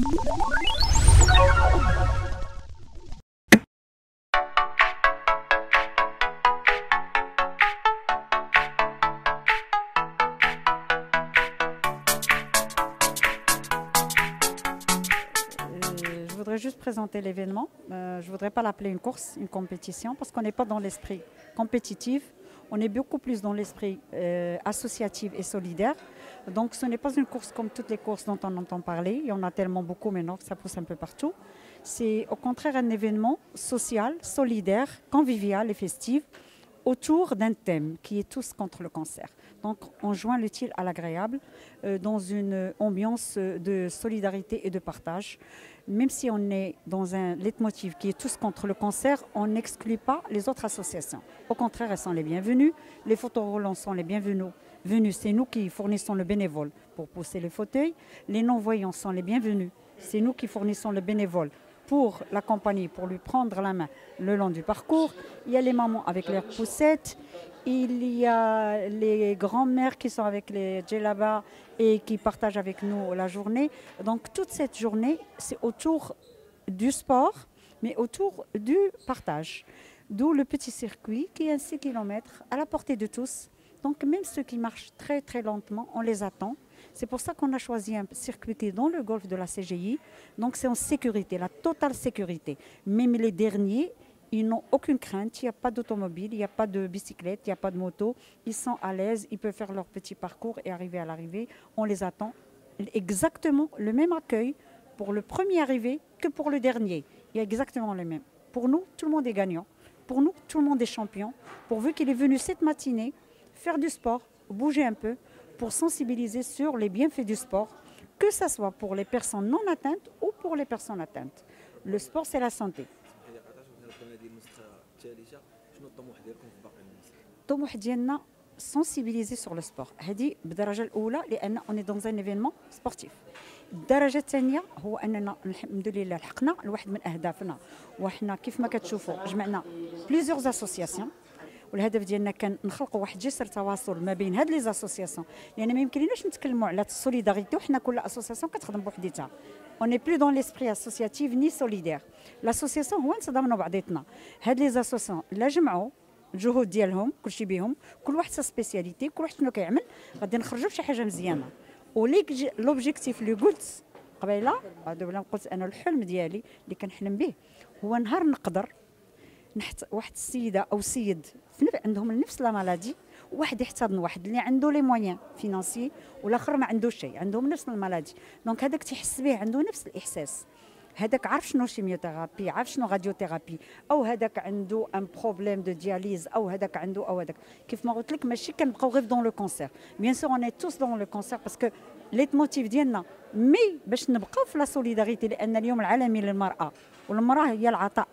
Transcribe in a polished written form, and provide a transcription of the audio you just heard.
Je voudrais juste présenter l'événement. Je ne voudrais pas l'appeler une course, une compétition, parce qu'on n'est pas dans l'esprit compétitif. On est beaucoup plus dans l'esprit associatif et solidaire. Donc ce n'est pas une course comme toutes les courses dont on entend parler. Il y en a tellement beaucoup maintenant que ça pousse un peu partout. C'est au contraire un événement social, solidaire, convivial et festif autour d'un thème qui est tous contre le cancer. Donc on joint l'utile à l'agréable dans une ambiance de solidarité et de partage. Même si on est dans un leitmotiv qui est tous contre le cancer, on n'exclut pas les autres associations. Au contraire, elles sont les bienvenues. Les fauteurs-roulants sont les bienvenus. C'est nous qui fournissons le bénévole pour pousser les fauteuils. Les non-voyants sont les bienvenus. C'est nous qui fournissons le bénévole pour l'accompagner, pour lui prendre la main le long du parcours. Il y a les mamans avec leurs poussettes. Il y a les grands-mères qui sont avec les djellabas et qui partagent avec nous la journée. Donc toute cette journée, c'est autour du sport, mais autour du partage. D'où le petit circuit qui est un 6 km à la portée de tous. Donc même ceux qui marchent très très lentement, on les attend. C'est pour ça qu'on a choisi un circuit qui est dans le golfe de la CGI. Donc c'est en sécurité, la totale sécurité. Même les derniers, ils n'ont aucune crainte, il n'y a pas d'automobile, il n'y a pas de bicyclette, il n'y a pas de moto. Ils sont à l'aise, ils peuvent faire leur petit parcours et arriver à l'arrivée. On les attend. Exactement le même accueil pour le premier arrivé que pour le dernier. Il y a exactement le même. Pour nous, tout le monde est gagnant. Pour nous, tout le monde est champion. Pourvu qu'il est venu cette matinée faire du sport, bouger un peu, pour sensibiliser sur les bienfaits du sport, que ce soit pour les personnes non atteintes ou pour les personnes atteintes. Le sport, c'est la santé. الطموح ديالنا sensibiliser sur le sport. هذه بالدرجة الأولى لأن on est dans un événement sportif. الدرجة الثانية هو أننا الحمد لله لحقنا لواحد من أهدافنا وحنا كيف ما كتشوفوا جمعنا plusieurs associations. والهدف ديالنا كان نخلقوا واحد جسر تواصل ما بين هاد لي زاسوسياسيون لان ما يمكنلناش نتكلموا على السوليداريتي وحنا كل اسوسياسيون كتخدم بوحديتها. On n'est plus dans l'esprit associatif ni solidaire. L'association هو نتضامنوا بعضياتنا. هاد لي زاسوسياسيون لا جمعوا الجهود ديالهم كلشي بهم كل واحد سا سبيسياليتي كل واحد شنو كيعمل غادي نخرجوا بشي حاجه مزيانه. وليك لوبجيكتيف اللي قلت قبيله هذا قلت انا الحلم ديالي اللي كنحلم به هو نهار نقدر واحد السيده او سيد عندهم نفس لا مالادي واحد يحتضن واحد اللي عنده لي مويان فينانسي والاخر ما عندوش شيء عندهم نفس المالادي. دونك هذاك تيحس به عنده نفس الاحساس. هذاك عارف شنو شيميوثيرابي عارف شنو راديوثيرابي او هذاك عنده ان بروبليم دو دياليز او هذاك عنده او هذاك. كيف ما قلت لك ماشي كنبقاو غير دون لو كونسير. بيان سور اون اي توس دون لو كونسير باسكو ليت موتيف ديالنا مي باش نبقاو في لا سوليداريتي لان اليوم العالمي للمراه والمراه هي العطاء.